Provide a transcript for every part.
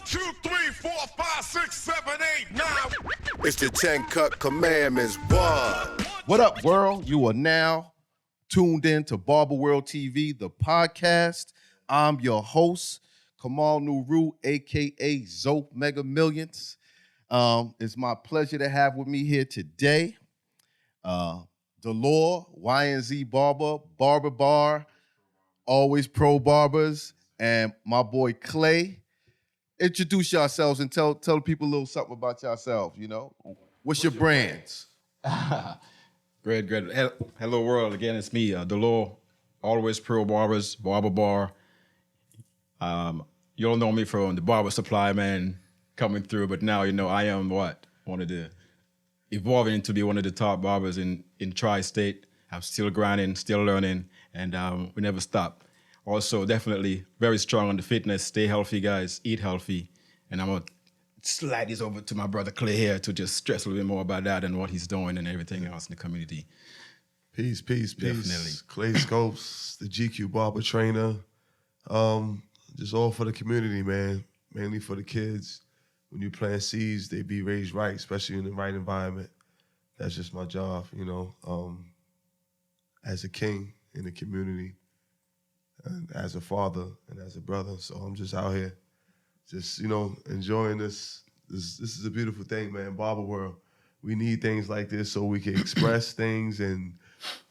2, 3, 4, 5, 6, 7, 8, 9. It's the 10 Cut Commandments. What? What up, world? You are now tuned in to Barber World TV, the podcast. I'm your host, Kamal Nuru, a.k.a. Zope Mega Millions. It's my pleasure to have with me here today Dolor, Y&Z Barber, Barber Bar, Always Pro Barbers, and my boy Clai. Introduce yourselves and tell the people a little something about yourselves, you know? What's your brands? Great. Hello, world. Again, it's me, Dolor, Always Pro Barbers, Barber Bar. You all know me from the barber supply, man, coming through. But now, you know, I am evolving into be one of the top barbers in Tri-State. I'm still grinding, still learning, and we never stop. Also, definitely very strong on the fitness. Stay healthy, guys. Eat healthy. And I'm going to slide this over to my brother Clai here to just stress a little bit more about that and what he's doing and everything else in the community. Peace. Definitely. Clai Sculpt, the GQ barber trainer. Just all for the community, man. Mainly for the kids. When you plant seeds, they be raised right, especially in the right environment. That's just my job, you know, as a king in the community, and as a father and as a brother. So I'm just out here, just, you know, enjoying this. This is a beautiful thing, man. Barber world. We need things like this so we can express things and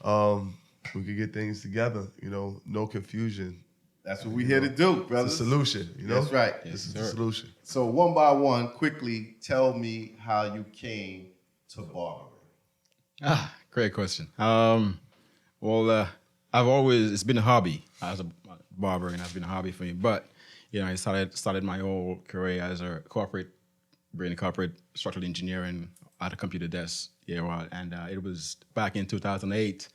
we can get things together, you know, no confusion. That's what we're here to do, brother. It's a solution, you know? That's right. This is the solution. So one by one, quickly tell me how you came to barbering. Great question. It's been a hobby as a barber, and it's been a hobby for me. But, you know, I started my whole career as a corporate structural engineering at a computer desk. And it was back in 2008.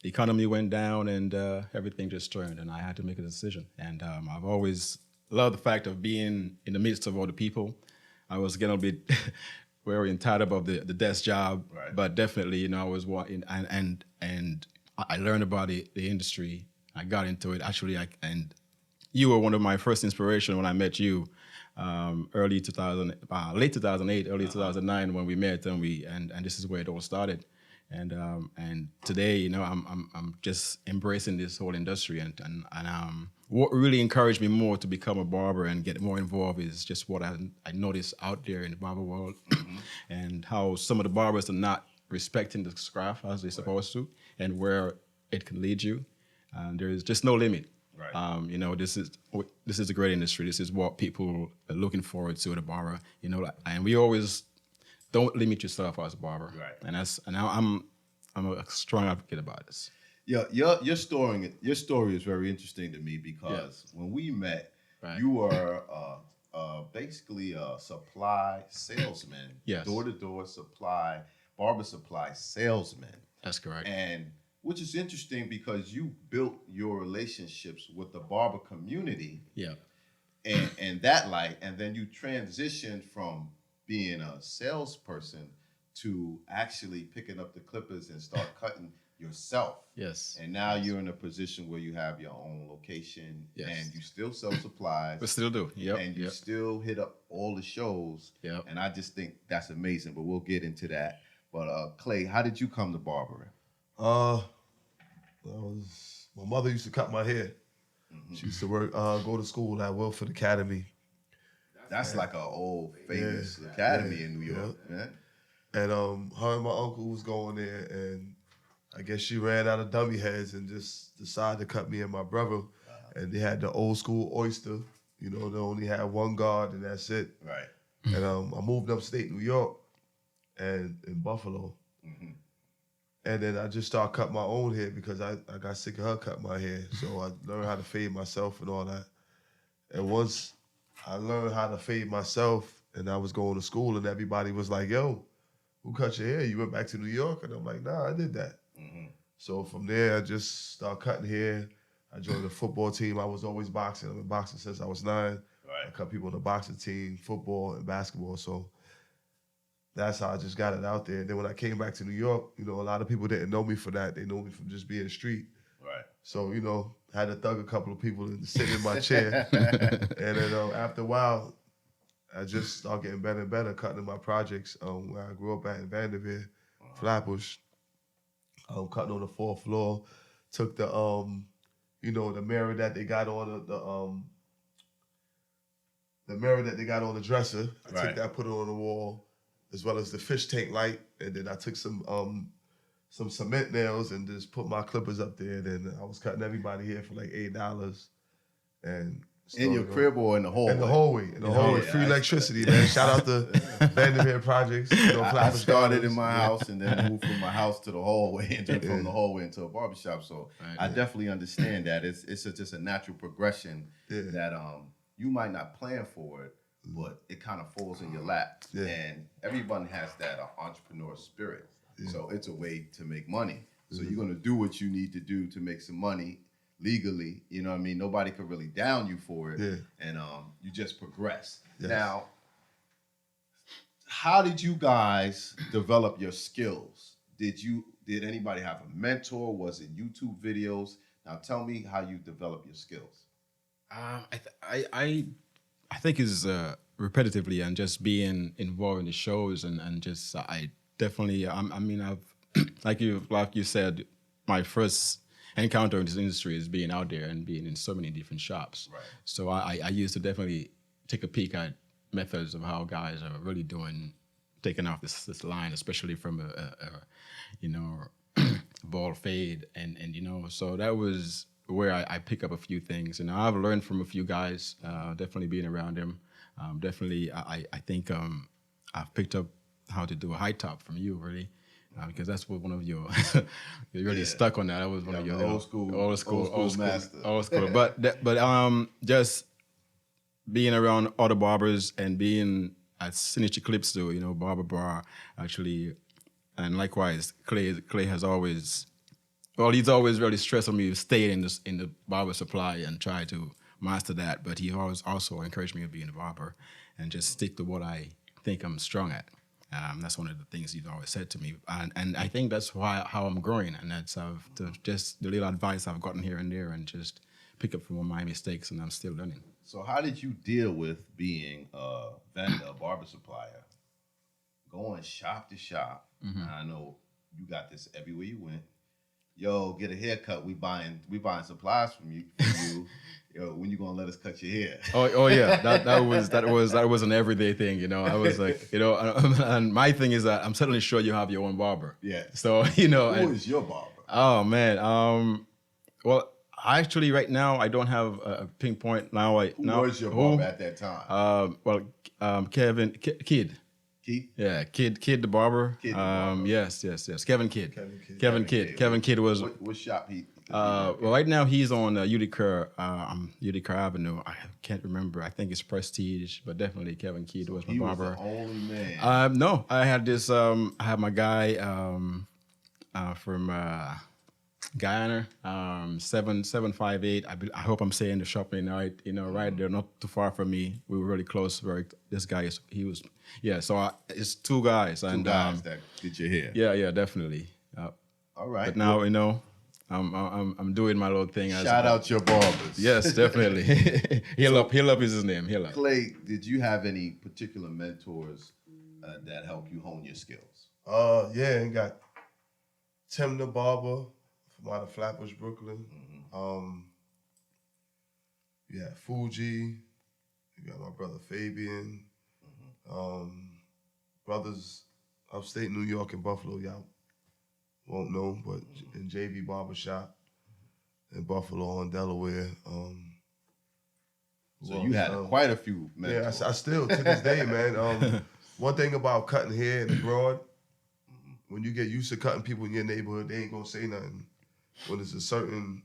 The economy went down and everything just turned, and I had to make a decision. And I've always loved the fact of being in the midst of all the people. I was getting a bit very entitled about the desk job, right. But definitely, you know, I was walking and I learned about the industry. I got into it actually, and you were one of my first inspiration when I met you, late 2008, early 2009 when we met, and this is where it all started. And today, you know, I'm just embracing this whole industry, and what really encouraged me more to become a barber and get more involved is just what I noticed out there in the barber world, and how some of the barbers are not respecting the craft as they're supposed to, and where it can lead you. There is just no limit. Right. You know, this is a great industry. This is what people are looking forward to at a barber. You know, and we always. Don't limit yourself as a barber, right? And I'm a strong advocate about this. Yeah, your story is very interesting to me because when we met, you were basically a supply salesman, door-to-door supply, barber supply salesman. That's correct. And which is interesting because you built your relationships with the barber community, and that light, and then you transitioned from being a salesperson to actually picking up the clippers and start cutting yourself. Yes. And now you're in a position where you have your own location, and you still sell supplies. We still do. Yep. And you still hit up all the shows. Yep. And I just think that's amazing, but we'll get into that. But Clai, how did you come to barbering? My mother used to cut my hair. Mm-hmm. She used to go to school at Wilford Academy. That's like an old famous academy in New York. Yeah. And her and my uncle was going there, and I guess she ran out of dummy heads and just decided to cut me and my brother. Uh-huh. And they had the old school oyster. You know, they only had one guard, and that's it. Right. And I moved upstate New York, and in Buffalo. Mm-hmm. And then I just started cutting my own hair because I got sick of her cutting my hair. So I learned how to fade myself and all that. And once I learned how to fade myself, and I was going to school, and everybody was like, yo, who cut your hair? You went back to New York? And I'm like, nah, I did that. Mm-hmm. So from there, I just started cutting hair. I joined the football team. I was always boxing. I've been boxing since I was 9. Right. I cut people on the boxing team, football, and basketball. So that's how I just got it out there. And then when I came back to New York, you know, a lot of people didn't know me for that. They know me from just being street. Right. So, you know, had to thug a couple of people to sit in my chair. And then after a while, I just started getting better and better, cutting in my projects where I grew up at in Vanderveer, Flatbush. Cutting on the 4th floor. Took the the mirror that they got on the mirror that they got on the dresser. I took that, put it on the wall, as well as the fish tank light, and then I took some cement nails and just put my clippers up there. Then I was cutting everybody here for like $8, and in your crib or in the hallway? In the hallway. Free electricity, man. Shout out to Vanderveer Projects. I started in my house and then moved from my house to the hallway, and then from the hallway into a barbershop. So I definitely understand that. It's just a natural progression that you might not plan for it, but it kind of falls in your lap. Yeah. And everyone has that entrepreneur spirit. Yeah. So it's a way to make money. So you're going to do what you need to do to make some money legally. You know what I mean? Nobody could really down you for it. Yeah. And you just progress. Yes. Now, how did you guys develop your skills? Did anybody have a mentor? Was it YouTube videos? Now tell me how you develop your skills. I think it's repetitively and just being involved in the shows and just I definitely I've like you said, my first encounter in this industry is being out there and being in so many different shops. Right. So I used to definitely take a peek at methods of how guys are really taking off this line, especially from a ball fade and so that was where I pick up a few things. And I've learned from a few guys, definitely being around them. Definitely, I think I've picked up how to do a high top from you, really, because that's what one of your, you're really stuck on that. That was one of your old school master. Old school. But just being around other barbers and being at Signature Clips too, Barber Bar, actually, and likewise, Clai has always, he's always really stressed on me to stay in the barber supply and try to master that. But he always also encouraged me to be a barber and just stick to what I think I'm strong at. That's one of the things he's always said to me, and I think that's how I'm growing, and that's just the little advice I've gotten here and there, and just pick up from my mistakes, and I'm still learning. So how did you deal with being a vendor, a barber supplier, going shop to shop? Mm-hmm. I know you got this everywhere you went. Yo, get a haircut. We buying supplies from you. Yo, when you gonna let us cut your hair? Oh yeah, that was an everyday thing. I was like, and my thing is that I'm certainly sure you have your own barber. Yeah. So who is your barber? Oh man. Well, actually, right now I don't have a pinpoint. Who was your barber at that time? Kevin Kidd. Keith? Yeah, Kidd the barber. Kidd the barber. Yes. Kevin Kidd. Kevin Kidd was. What shop he? Well, right now he's on Utica Avenue. I can't remember. I think it's Prestige, but definitely Kevin Kidd was my barber. He was the only man. No, I had this. I had my guy from Guyana, 758. I hope I'm saying the shop name right. Right there, not too far from me. We were really close. This guy was. So it's two guys. Two guys that did your hair. Yeah, definitely. All right. But now I'm doing my little thing. Shout out your barbers. Yes, definitely. Heal Up is his name. Heal Up. Clai, did you have any particular mentors that helped you hone your skills? Yeah, and got Tim the barber from out of Flatbush, Brooklyn. Mm-hmm. Yeah, Fuji. You got my brother Fabian. Mm-hmm. Brothers upstate New York and Buffalo, y'all won't know, but in JV Barbershop in Buffalo and Delaware. So you had quite a few mentors. Yeah, I still, to this day, man. One thing about cutting hair in the broad, when you get used to cutting people in your neighborhood, they ain't gonna say nothing when it's a certain,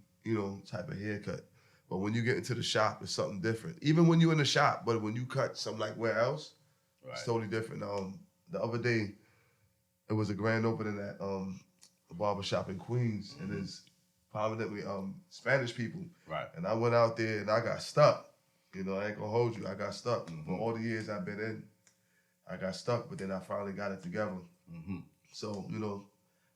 type of haircut. But when you get into the shop, it's something different. Even when you're in the shop, but when you cut something like where else, it's totally different. The other day, it was a grand opening at a barbershop in Queens, and there's prominently Spanish people. Right. And I went out there and I got stuck. I ain't gonna hold you. I got stuck. Mm-hmm. For all the years I've been in, I got stuck, but then I finally got it together. Mm-hmm. So,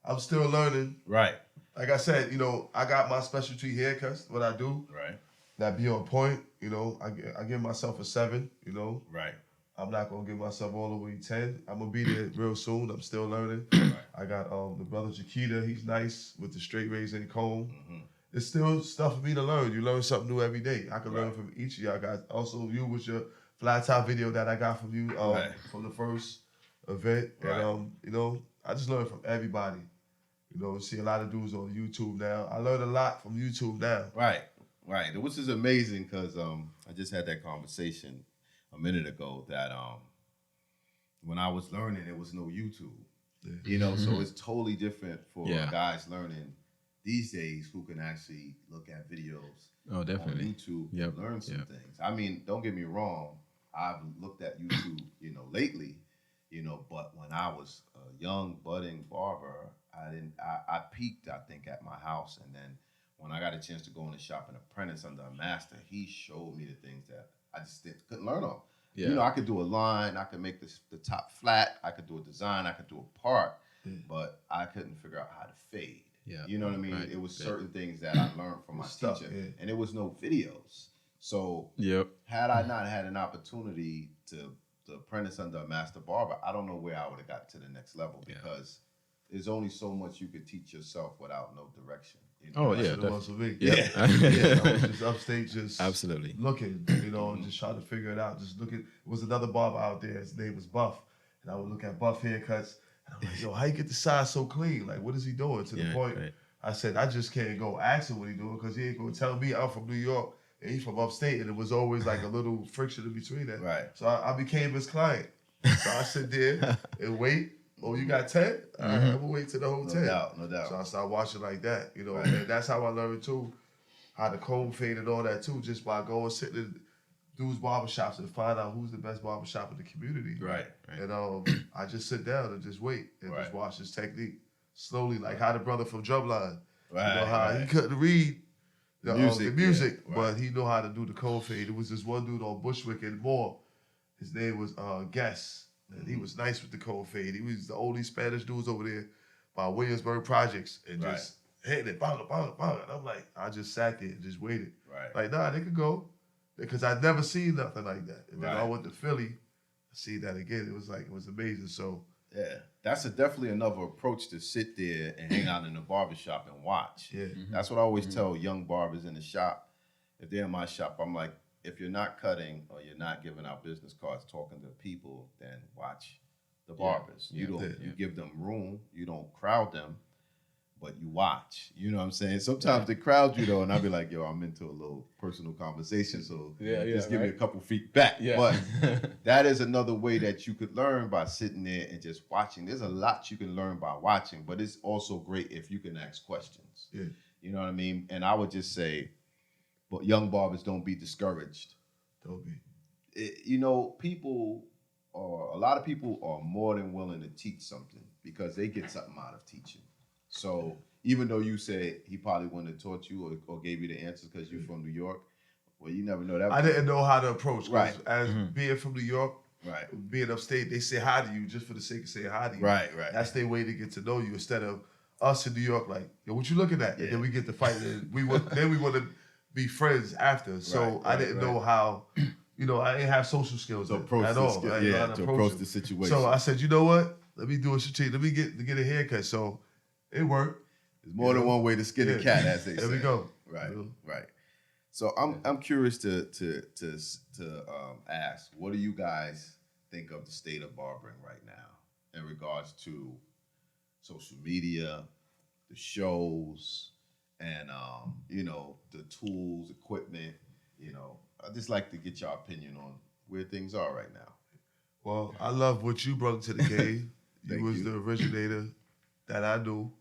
I'm still learning. Right. Like I said, you know, I got my specialty haircuts, what I do. Right. That be on point, you know. I give myself a 7, you know. Right. I'm not gonna give myself all the way 10. I'm gonna be there real soon. I'm still learning. I got the brother Chiquita. He's nice with the straight razor and comb. It's still stuff for me to learn. You learn something new every day. I can learn from each of y'all guys. Also, you with your flat top video that I got from you from the first event, and you know, I just learned from everybody. You know, see a lot of dudes on YouTube now. I learned a lot from YouTube now. Right. Which is amazing because I just had that conversation a minute ago that when I was learning, there was no YouTube. Yeah. You know, so it's totally different for guys learning these days who can actually look at videos on YouTube and learn some things. I mean, don't get me wrong. I've looked at YouTube, you know, lately, you know, but when I was a young budding barber, I peaked, I think, at my house. And then when I got a chance to go in the shop and apprentice under a master, he showed me the things that I just couldn't learn on. Yeah. You know, I could do a line, I could make the top flat, I could do a design, I could do a part, but I couldn't figure out how to fade. Yeah. You know what I mean? Right. It was certain things that I learned from my teacher, and there was no videos. So had I not had an opportunity to apprentice under a master barber, I don't know where I would have got to the next level because there's only so much you could teach yourself without no direction. You know? I was just upstate, just absolutely looking, you know, and just trying to figure it out. Just looking. It was another barber out there. His name was Buff, and I would look at Buff haircuts, and I'm like, yo, how you get the side so clean? Like, what is he doing? To the point, I said, I just can't go ask him what he doing because he ain't gonna tell me. I'm from New York and he's from upstate, and it was always like a little friction in between that. Right. So I became his client. So I sit there and wait. Oh, you got 10? All right, I'm going to wait till the whole 10. No doubt. So I started watching like that, you know. And that's how I learned, too, how to comb fade and all that, too, just by going, sitting in dudes' barbershops and find out who's the best barbershop in the community. Right. And I just sit down and just wait and just watch his technique slowly, like how the brother from Drumline. Right. You know, how he couldn't read the music, but he knew how to do the comb fade. It was this one dude on Bushwick and Moore. His name was Guess. And he was nice with the cold fade. He was the only Spanish dudes over there by Williamsburg Projects and just hitting it, bang, bang, bang. And I'm like, I just sat there and just waited. Right. Like, nah, they could go. Because I'd never seen nothing like that. And then I went to Philly, I see that again. It was amazing. So yeah, that's definitely another approach to sit there and hang out in the barbershop and watch. Yeah. That's what I always tell young barbers in the shop. If they're in my shop, I'm like, if you're not cutting or you're not giving out business cards, talking to people, then watch the barbers. You give them room. You don't crowd them, but you watch. You know what I'm saying? Sometimes they crowd you though, and I'll be like, yo, I'm into a little personal conversation, so just give me a couple feet back. Yeah. But that is another way that you could learn by sitting there and just watching. There's a lot you can learn by watching, but it's also great if you can ask questions. Yeah. You know what I mean? And I would just say, but young barbers, don't be discouraged. Don't be. You know, a lot of people are more than willing to teach something because they get something out of teaching. So even though you said he probably wouldn't have taught you or gave you the answers because you're from New York, well, you never know that. I didn't know how to approach. Right. As being from New York, being upstate, they say hi to you just for the sake of saying hi to you. Right. That's their way to get to know you instead of us in New York, like, yo, what you looking at? And then we get to fight, and we want to be friends after. So I didn't know how, you know, I didn't have social skills at all. To approach the situation. So I said, you know what? Let me do a strategy. Let me get a haircut. So it worked. There's more than one way to skin a cat, as they say. There we go. Right. So I'm curious to ask, what do you guys think of the state of barbering right now in regards to social media, the shows, and you know, the tools, equipment? You know, I'd just like to get your opinion on where things are right now. Well, I love what you brought to the game. You was the originator that I knew.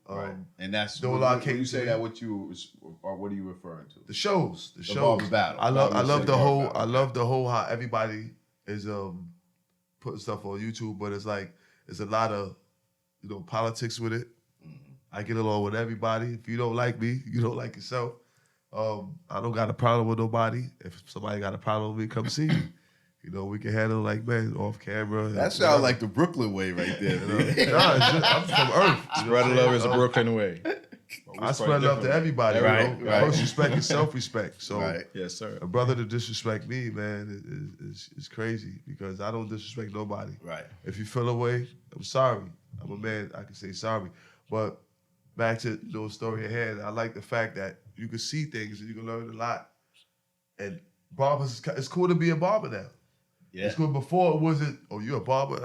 And that's Dolor when you say that, what are you referring to? The shows. The shows. Barber battle. I love the whole how everybody is putting stuff on YouTube, but it's like there's a lot of, you know, politics with it. I get along with everybody. If you don't like me, you don't like yourself. I don't got a problem with nobody. If somebody got a problem with me, come see me. You know, we can handle like, man, off camera. That sounds like the Brooklyn way right there. Nah, it's just, I'm from Earth. Spread love is a Brooklyn way. I spread love to everybody. Right, You know? right. First respect is self-respect. So Right. Yes, sir. a brother to disrespect me, man, is crazy because I don't disrespect nobody. Right. If you feel away, I'm sorry. I'm a man. I can say sorry. But back to the story ahead, I like the fact that you can see things and you can learn a lot. And barbers, it's cool to be a barber now. Yeah. It's cool. Before it wasn't, oh, you're a barber?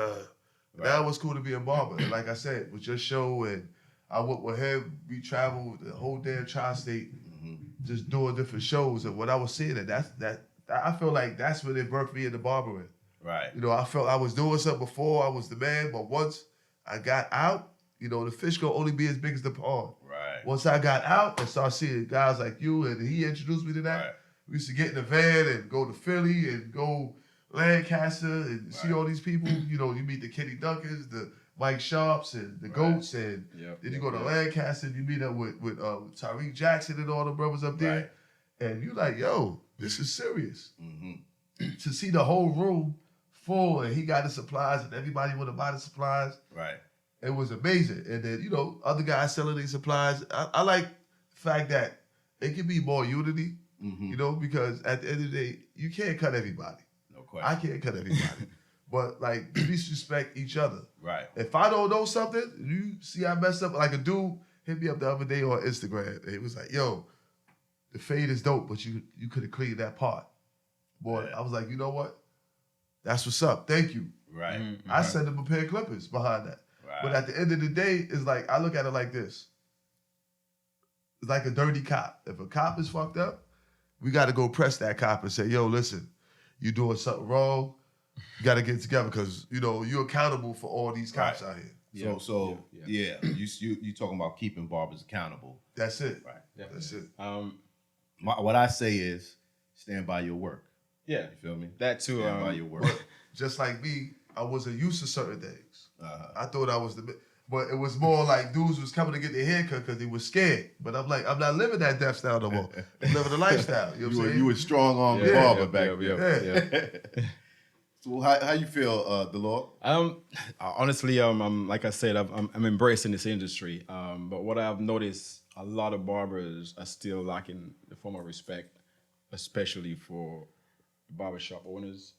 Right. Now it's cool to be a barber. And like I said, with your show and I went with him, we traveled the whole damn tri-state just doing different shows. And when I was seeing it, I feel like that's when it birthed me into barbering. Right. You know, I felt I was doing something before, I was the man, but once I got out, you know, the fish gonna only be as big as the pond. Right. Once I got out and started seeing guys like you, and he introduced me to that, Right. we used to get in the van and go to Philly and go Lancaster and see all these people. You know, you meet the Kenny Duncans, the Mike Sharps, and the Goats, and then you go to Lancaster and you meet up with Tariq Jackson and all the brothers up there. Right. And you like, yo, this is serious. Mm-hmm. To see the whole room full and he got the supplies and everybody want to buy the supplies. Right. It was amazing. And then, you know, other guys selling these supplies. I like the fact that it can be more unity, you know, because at the end of the day, you can't cut everybody. No question. I can't cut everybody. But, like, disrespect each other. Right. If I don't know something, you see I messed up. Like a dude hit me up the other day on Instagram. And it was like, yo, the fade is dope, but you could have cleaned that part. Boy, I was like, you know what? That's what's up. Thank you. Right. I sent him a pair of clippers behind that. Right. But at the end of the day, it's like, I look at it like this. It's like a dirty cop. If a cop is fucked up, we got to go press that cop and say, yo, listen, you doing something wrong. You got to get together because, you know, you're accountable for all these cops out here. You talking about keeping barbers accountable. That's it. Right. That's it. What I say is stand by your work. Yeah. You feel me? That too. Stand by your work. But just like me, I wasn't used to certain things. I thought I was but it was more like dudes was coming to get their haircut because they were scared. But I'm like, I'm not living that death style no more. I'm living the lifestyle. You know what I'm saying? You were strong on barber back then. So how you feel, Dolor? Honestly, I'm like I said, I'm embracing this industry. But what I've noticed, a lot of barbers are still lacking the form of respect, especially for barbershop owners,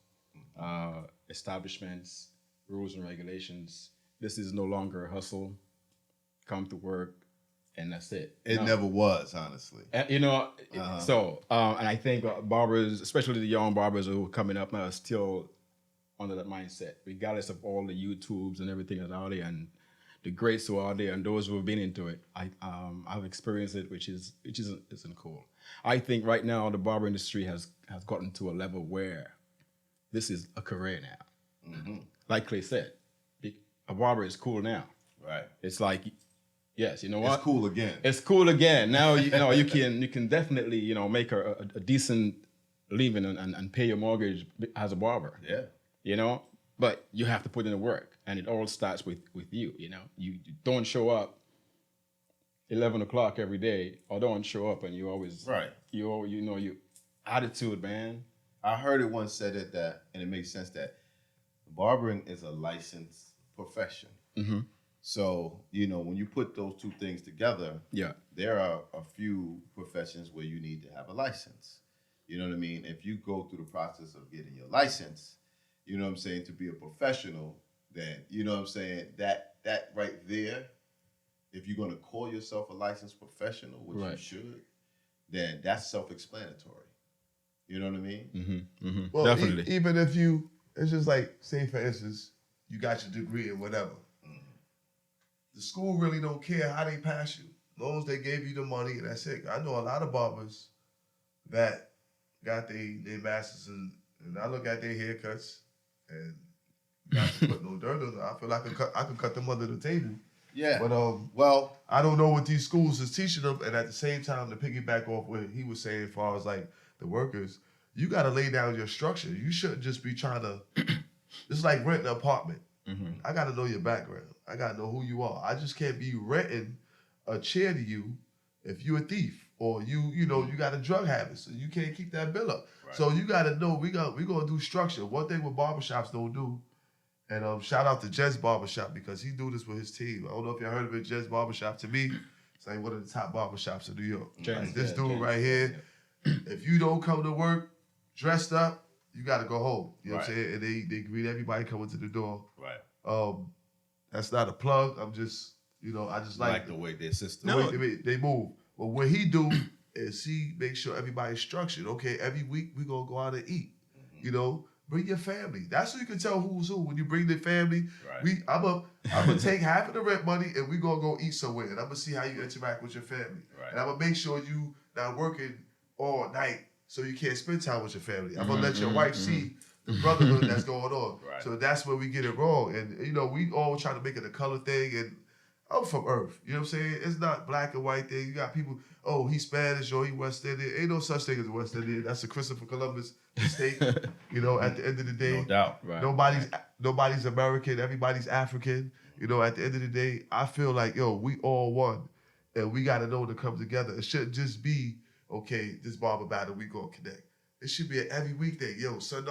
establishments, rules and regulations. This is no longer a hustle. Come to work, and that's it. It never was, honestly. You know, and I think barbers, especially the young barbers who are coming up now, are still under that mindset, regardless of all the YouTubes and everything that's out there, and the greats who are out there, and those who have been into it. I've experienced it, which isn't cool. I think right now the barber industry has gotten to a level where this is a career now. Mm-hmm. Like Clay said, a barber is cool now. Right. It's like, yes, you know what? It's cool again. It's cool again. Now you know you can definitely make a decent living and pay your mortgage as a barber. Yeah. You know, but you have to put in the work, and it all starts with you. You know, you don't show up 11 o'clock every day, or don't show up, and you always you attitude, man. I heard it once said that, and it makes sense that barbering is a licensed profession. Mm-hmm. So, when you put those two things together, there are a few professions where you need to have a license. You know what I mean? If you go through the process of getting your license, you know what I'm saying, to be a professional, then, you know what I'm saying, that right there, if you're going to call yourself a licensed professional, which you should, then that's self-explanatory. You know what I mean? Mm-hmm. Mm-hmm. Well, definitely. Even if it's just like, say for instance, you got your degree or whatever. The school really don't care how they pass you. As long as they gave you the money, and that's it. I know a lot of barbers that got their masters, and I look at their haircuts, and not to put no dirt on them. I feel like I could cut them under the table. Yeah. But I don't know what these schools is teaching them, and at the same time, to piggyback off what he was saying, as far as like the workers, you got to lay down your structure. You shouldn't just be trying to. It's like renting an apartment. Mm-hmm. I got to know your background. I got to know who you are. I just can't be renting a chair to you if you're a thief or you know, you got a drug habit, so you can't keep that bill up. Right. So you got to know we gonna do structure. One thing what barbershops don't do, and shout out to Jez Barbershop because he do this with his team. I don't know if y'all heard of it, Jez Barbershop. To me, it's like one of the top barbershops in New York. Like this dude right here, if you don't come to work dressed up, you got to go home. You know what I'm saying? And they greet everybody coming to the door. Right. That's not a plug. I'm just, I just like the way their system. The way they move. But what he do is he make sure everybody's structured. Okay, every week we gonna go out and eat. Mm-hmm. Bring your family. That's so you can tell who's who. When you bring the family, I'm gonna take half of the rent money and we gonna go eat somewhere. And I'm gonna see how you interact with your family. Right. And I'm gonna make sure you not working all night so you can't spend time with your family. I'm gonna let your wife see the brotherhood that's going on. Right. So that's where we get it wrong. And we all try to make it a color thing. And I'm from Earth. You know what I'm saying? It's not black and white thing. You got people, he's Spanish or he West Indian. Ain't no such thing as West Indian. That's a Christopher Columbus mistake. At the end of the day. No doubt. Right. Nobody's American. Everybody's African. At the end of the day, I feel like, we all one. And we got to know to come together. It shouldn't just be, okay, this barber battle, we going to connect. It should be an every week thing. Son,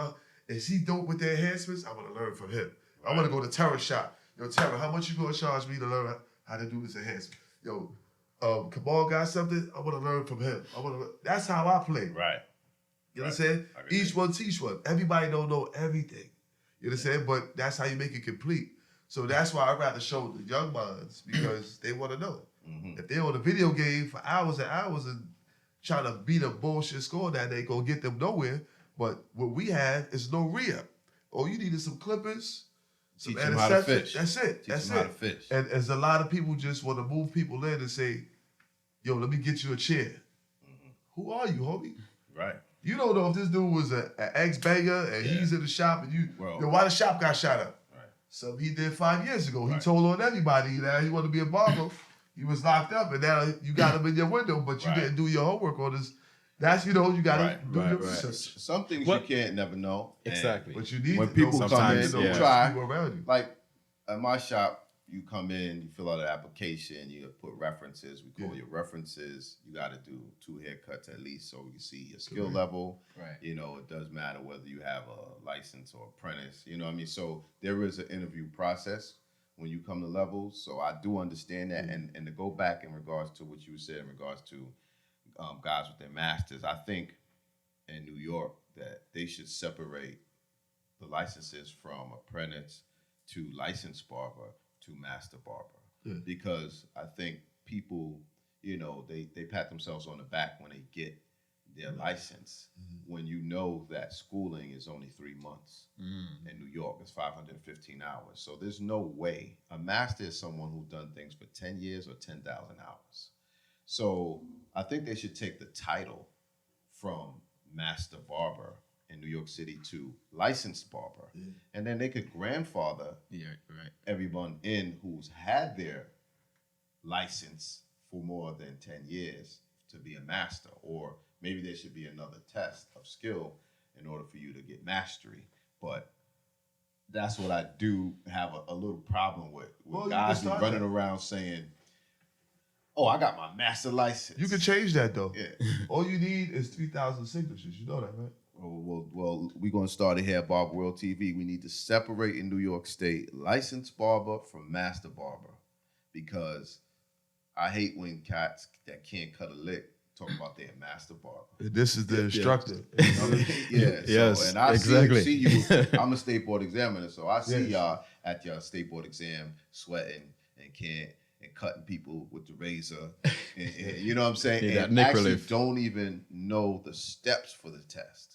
is he dope with the enhancements? I want to learn from him. I want to go to Terra shop. Terra, how much you going to charge me to learn how to do this enhancement? Kamal got something, I want to learn from him. That's how I play. Right. You know what I'm saying? Each one teach one. Everybody don't know everything. You know what I'm saying? But that's how you make it complete. So that's why I'd rather show the young minds because they want to know. Mm-hmm. If they're on a video game for hours and hours and trying to beat a bullshit score that ain't going to get them nowhere, but what we have is no re-up. You needed some clippers, some teach them how to fish. That's it. Teach them how to fish. And as a lot of people just want to move people in and say, let me get you a chair. Mm-hmm. Who are you, homie? Right. You don't know if this dude was an ex-banger and he's in the shop and why the shop got shot up. Right. So he did 5 years ago. Right. He told on everybody that he wanted to be a barber. He was locked up and now you got him in your window, but you didn't do your homework on this. That's, you got to do your research. Some things you can't never know. Exactly. But you need when to people know come in, people try. Like at my shop, you come in, you fill out an application, you put references. We call your references. You got to do 2 haircuts at least so we can see your skill level. Right. It does matter whether you have a license or apprentice. You know what I mean? So there is an interview process when you come to levels. So I do understand that. And to go back in regards to what you said in regards to guys with their masters, I think in New York that they should separate the licenses from apprentice to licensed barber to master barber, because I think people, they pat themselves on the back when they get their license, when that schooling is only 3 months. In New York, it's 515 hours. So there's no way. A master is someone who's done things for 10 years or 10,000 hours. So I think they should take the title from master barber in New York City to licensed barber. And then they could grandfather everyone in who's had their license for more than 10 years to be a master. Or maybe there should be another test of skill in order for you to get mastery. But that's what I do have a little problem with guys running around saying, I got my master license. You can change that, though. Yeah. All you need is 3,000 signatures. You know that, right? Well, we're going to start it here at Barber World TV. We need to separate in New York State licensed barber from master barber, because I hate when cats that can't cut a lick talk about their master barber. This is the instructor. And I see you. I'm a state board examiner, so I see y'all at your state board exam sweating and cutting people with the razor, and you know what I'm saying? And actually don't even know the steps for the test.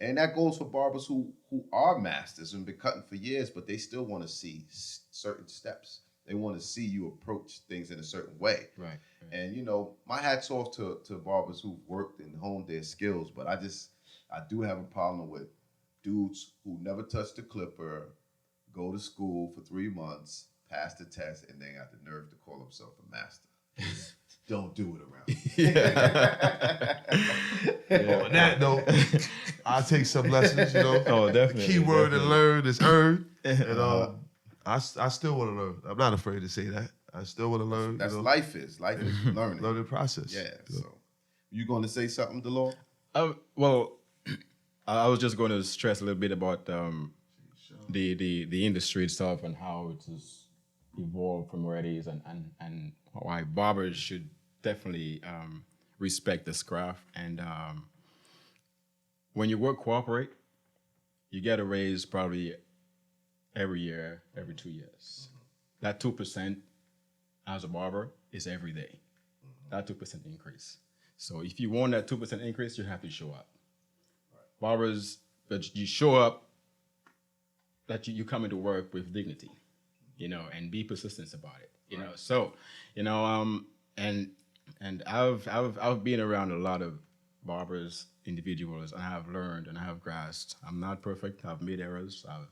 And that goes for barbers who are masters and been cutting for years, but they still want to see certain steps. They want to see you approach things in a certain way. Right. And my hat's off to barbers who've worked and honed their skills, but I do have a problem with dudes who never touched a clipper, go to school for 3 months, pass the test, and then got the nerve to call himself a master. Don't do it around me. On that note, I'll take some lessons, Oh, definitely. The key word to learn is earn. And I still want to learn. I'm not afraid to say that. I still want to learn. That's life is learning. Learning process. Yeah. So, you going to say something, Dolor? Well, I was just going to stress a little bit about the industry itself and how it has evolved from where it is, and why barbers should definitely respect this craft. And when you work corporate, you get a raise probably every year, every 2 years. That 2% as a barber is every day. That 2% increase. So if you want that 2% increase, you have to show up. Barbers, but you show up, that you come into work with dignity, and be persistent about it, know. So, and I've been around a lot of barbers, individuals, and I have learned and I have grasped. I'm not perfect. I've made errors. I've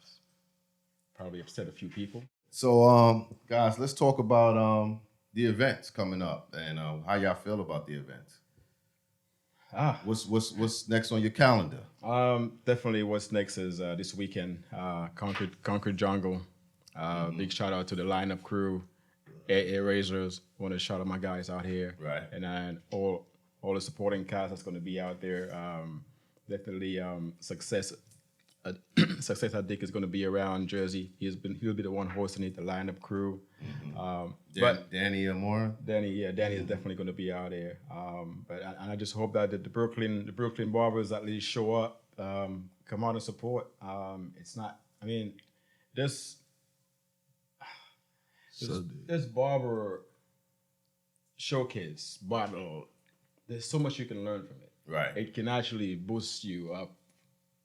probably upset a few people. So, guys, let's talk about the events coming up and how y'all feel about the events. What's next on your calendar? Definitely what's next is this weekend, Concrete Jungle. Big shout out to the lineup crew, AA Razors. Want to shout out my guys out here. Right. And then all the supporting cast that's going to be out there. Definitely Success Dick is going to be around Jersey. He'll be the one hosting it, the lineup crew. But Danny Amora? Danny is definitely going to be out there. But I just hope that the Brooklyn barbers at least show up, come out and support. It's not. I mean, this barber showcase battle. There's so much you can learn from it. Right. It can actually boost you up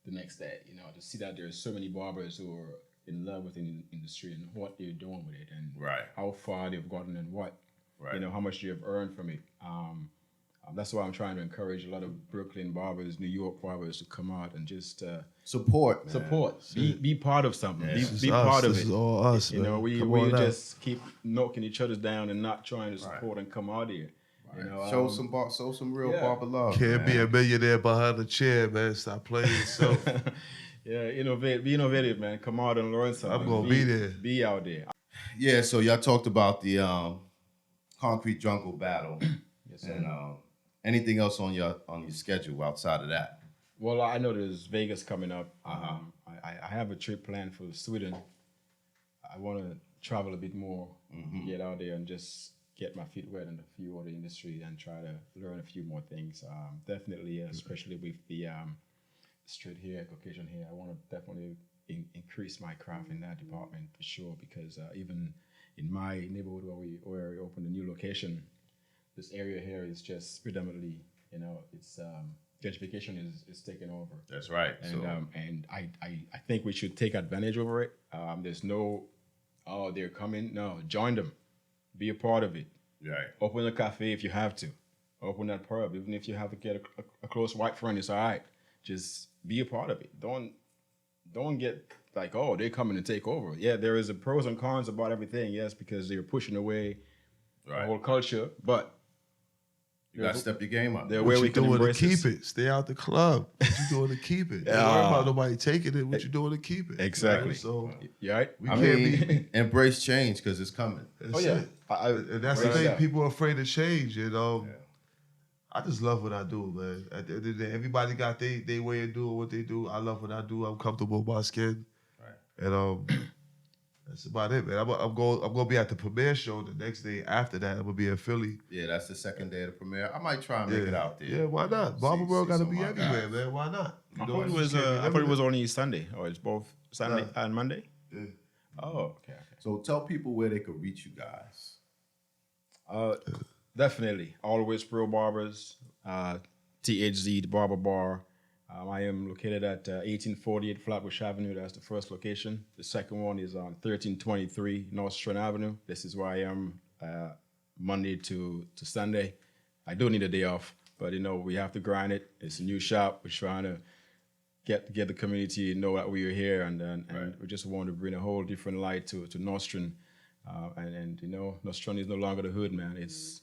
the next day. To see that there's so many barbers who are in love with the industry and what they're doing with it, and how far they've gotten and what, how much you have earned from it. That's why I'm trying to encourage a lot of Brooklyn barbers, New York barbers to come out and just support. Be part of something. Yeah. Be part of it. This is all us, man. We just keep knocking each other down and not trying to support and come out here. Show some real barber love. Can't be a millionaire behind a chair, man. Stop playing yourself. Be innovative, man. Come out and learn something. I'm gonna be there. Be out there. Yeah, so y'all talked about the Concrete Jungle battle. Yes, sir. And anything else on your schedule outside of that? Well, I know there's Vegas coming up. I have a trip planned for Sweden. I want to travel a bit more, get out there and just get my feet wet in a few other industry and try to learn a few more things. Definitely, especially with the straight hair, Caucasian hair, I want to definitely increase my craft in that department for sure. Because even in my neighborhood where we opened a new location, this area here is just predominantly, it's gentrification is taking over. That's right. And I think we should take advantage over it. There's no, they're coming. No, join them. Be a part of it. Right. Open a cafe if you have to. Open that pub. Even if you have to get a close white friend, it's all right. Just be a part of it. Don't get like, they're coming to take over. Yeah, there is a pros and cons about everything, yes, because they're pushing away the whole culture, but you gotta step your game up. What you doing to keep it? Stay out the club. What you doing to keep it? Don't worry about nobody taking it. What you doing to keep it? Exactly. Right? So you right? We can't be embrace change because it's coming. That's it. And that's the thing. People are afraid of change. I just love what I do, man. At the end of the day, everybody got their way of doing what they do. I love what I do. I'm comfortable with my skin. Right. And that's about it, man. I'm gonna be at the premiere show the next day. After that, I'm gonna be in Philly. Yeah, that's the second day of the premiere. I might try and make it out there. Yeah, why not? Barber Bar gotta be everywhere, man. Why not? I thought it was only Sunday, or it's both Sunday and Monday. Yeah. Oh, okay. So tell people where they could reach you guys. Definitely. Always Pro Barbers, THZ, the Barber Bar. I am located at 1848 Flatbush Avenue. That's the first location. The second one is on 1323 North Strand Avenue. This is where I am Monday to Sunday. I do need a day off, but we have to grind it. It's a new shop. We're trying to get the community to know that we are here, and we just want to bring a whole different light to Nostrand. And Nostrand is no longer the hood, man. It's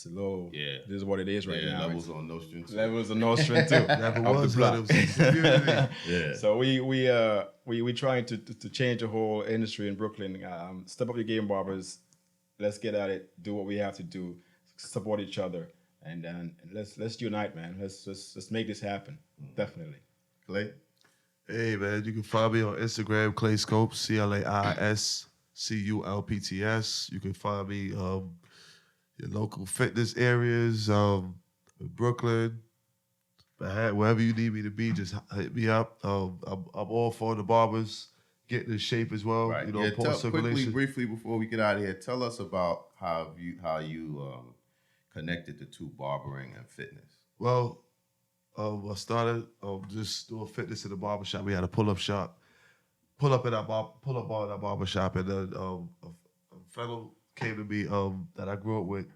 a little. Yeah. This is what it is right now. Levels on Nostrand. Levels on Nostrand too. Never was community. Yeah. So we trying to change the whole industry in Brooklyn. Step Up Your Game Barbers let's get at it, do what we have to do, support each other, and let's unite, man. Let's make this happen. Definitely. Clay? Hey man, you can find me on Instagram, Clai Sculpt, ClaisSculpts. You can find me your local fitness areas, in Brooklyn, Manhattan, wherever you need me to be, just hit me up. I'm all for the barbers getting in shape as well. Right. You know, Yeah, poor circulation. briefly before we get out of here, tell us about how you connected the two, barbering and fitness. Well, I started just doing fitness in the barbershop. We had a pull-up shop. Pull-up bar in our barbershop, and then a fellow came to me that I grew up with,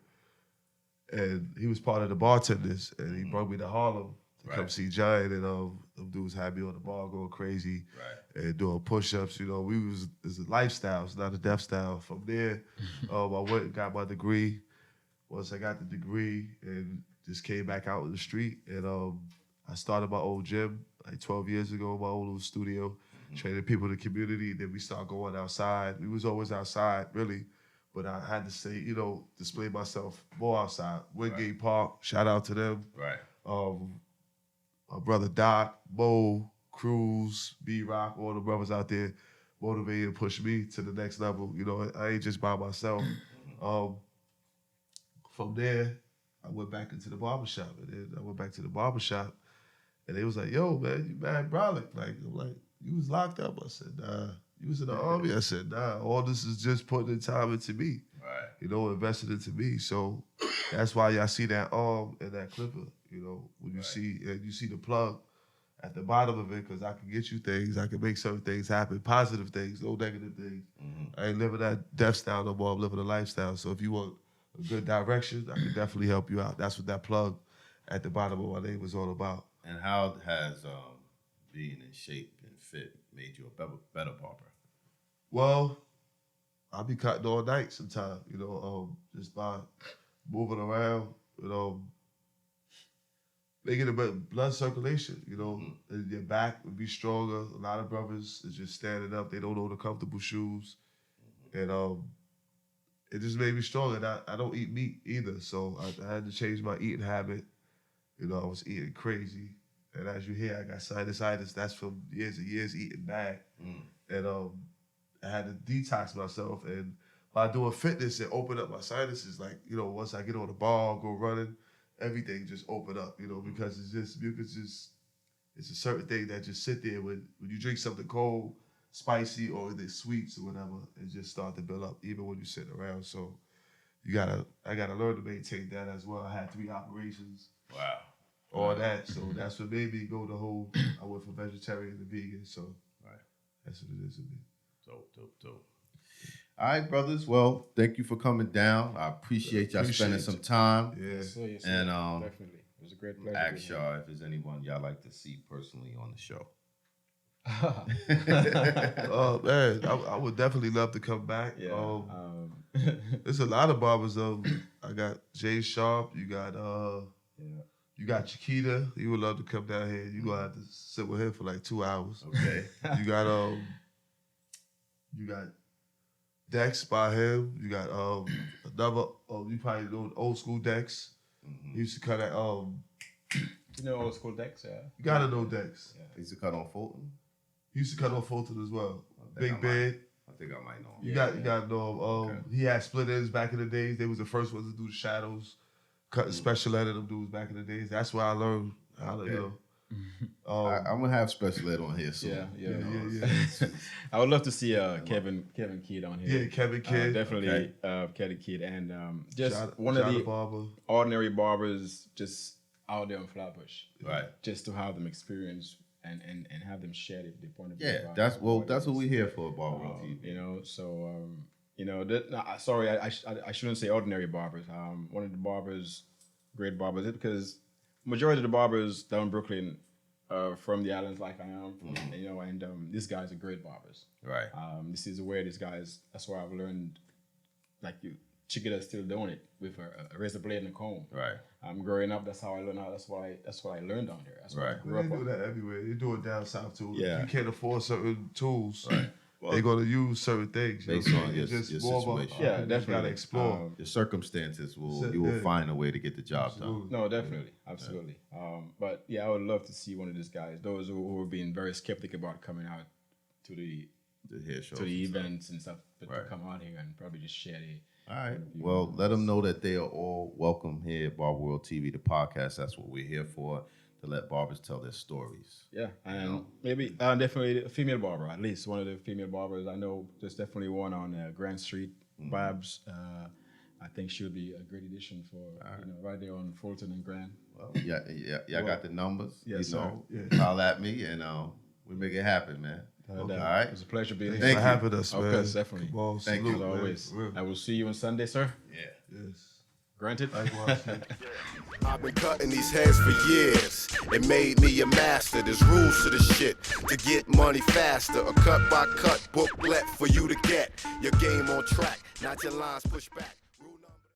and he was part of the bartenders, and he brought me to Harlem to come see Giant, and them dudes had me on the bar going crazy and doing push-ups. You know, it's a lifestyle, it's not a death style. From there, I went and got my degree. Once I got the degree, and just came back out in the street, and I started my old gym like 12 years ago, my old little studio, training people in the community. Then we started going outside. We was always outside, really, but I had to say, you know, display myself more outside. Wingate Park, shout out to them. Right. My brother Doc, Mo, Cruz, B-Rock, all the brothers out there motivated and pushed me to the next level. You know, I ain't just by myself. From there, I went back into the barbershop. And then I went back to the barbershop, and they was like, yo, man, you mad brolic. Like, I'm like, you was locked up? I said, nah. You was in the army? I said, nah. All this is just putting time into me. Right. You know, invested into me. So that's why y'all see that arm and that clipper. You know, when you see the plug at the bottom of it, because I can get you things. I can make certain things happen, positive things, no negative things. I ain't living that death style no more. I'm living a lifestyle. So if you want a good direction, I can definitely help you out. That's what that plug at the bottom of my name was all about. And how has being in shape and fit made you a better barber? Well, I'll be cutting all night sometimes, you know, just by moving around, you know, making a better blood circulation, you know, and your back would be stronger. A lot of brothers is just standing up. They don't know the comfortable shoes. And it just made me stronger. And I don't eat meat either, so I had to change my eating habit. You know, I was eating crazy. And as you hear, I got sinusitis. That's from years and years eating bad. And I had to detox myself. And by doing fitness, it opened up my sinuses. Like, you know, once I get on the ball, go running, everything just opened up, you know, because it's a certain thing that just sit there when you drink something cold, spicy, or the sweets or whatever, it just start to build up even when you're sitting around. So I gotta learn to maintain that as well. I had 3 operations. Wow. All that. So that's what made me go the whole, I went from vegetarian to vegan. So that's what it is with me. Dope. All right, brothers. Well, thank you for coming down. I appreciate y'all spending some time. Yeah. Yes, And definitely. It was a great pleasure. ask y'all if there's anyone y'all like to see personally on the show. Oh man, I would definitely love to come back. Yeah. There's a lot of barbers. I got Jay Sharp. You got you got Chiquita. He would love to come down here. You gonna have to sit with him for like 2 hours. Okay. You got Dex by him. You got another. You probably know old school Dex. He used to cut at You know old school Dex, yeah. You gotta know Dex. He used to cut on Fulton. He used to cut on Fulton as well. I think Big Bed. I think I might know him. You got to know him. He had split ends back in the days. They was the first ones to do the shadows, cutting special ed of them dudes back in the days. That's where I learned how to, you know. I'm gonna have special ed on here soon. Yeah. I would love to see Kevin Kidd on here. Yeah, Kevin Kidd. Definitely Kevin Kidd. And just one Shout of the Barber. ordinary barbers just out there on Flatbush. Right. Just to have them experience and have them share the point of view. Yeah, about that's what it. we're here for, Barber TV. You know, so you know, sorry, I shouldn't say ordinary barbers. One of the barbers, great barbers, because majority of the barbers down in Brooklyn from the islands, like I am, you know, and these guys are great barbers. Right. This is where these guys. That's where I've learned, like you. Chiquita's still doing it with a razor blade and a comb. Right. Growing up, that's how I learned. That's what I learned down there. That's what I grew They up do on. that everywhere. They do it down south too. Yeah. If you can't afford certain tools, they're gonna use certain things Based on your situation. Yeah, you definitely. gotta explore. Your circumstances you will find a way to get the job done. No, definitely, absolutely. But yeah, I would love to see one of these guys, those who have been very skeptic about coming out to the hair shows, to the events and stuff, but Right. to come out here and probably just share the. All right. Well, let them know that they are all welcome here at Barber World TV, the podcast. That's what we're here for, to let barbers tell their stories. Yeah, and maybe definitely a female barber, at least one of the female barbers. I know there's definitely one on Grand Street, Babs. I think she would be a great addition for, right there on Fulton and Grand. Well, y'all got the numbers. Yes, sir. Holler at me, and we make it happen, man. All right. It was a pleasure being Thanks here. for having us, man. Of course, definitely. Come on, Thank salute, you. As man. always. Real. I will see you on Sunday, sir. Yeah. Yes. Granted. Likewise, man. I've been cutting these heads for years. It made me a master. There's rules to the shit to get money faster. A cut by cut booklet for you to get your game on track, not your lines pushed back.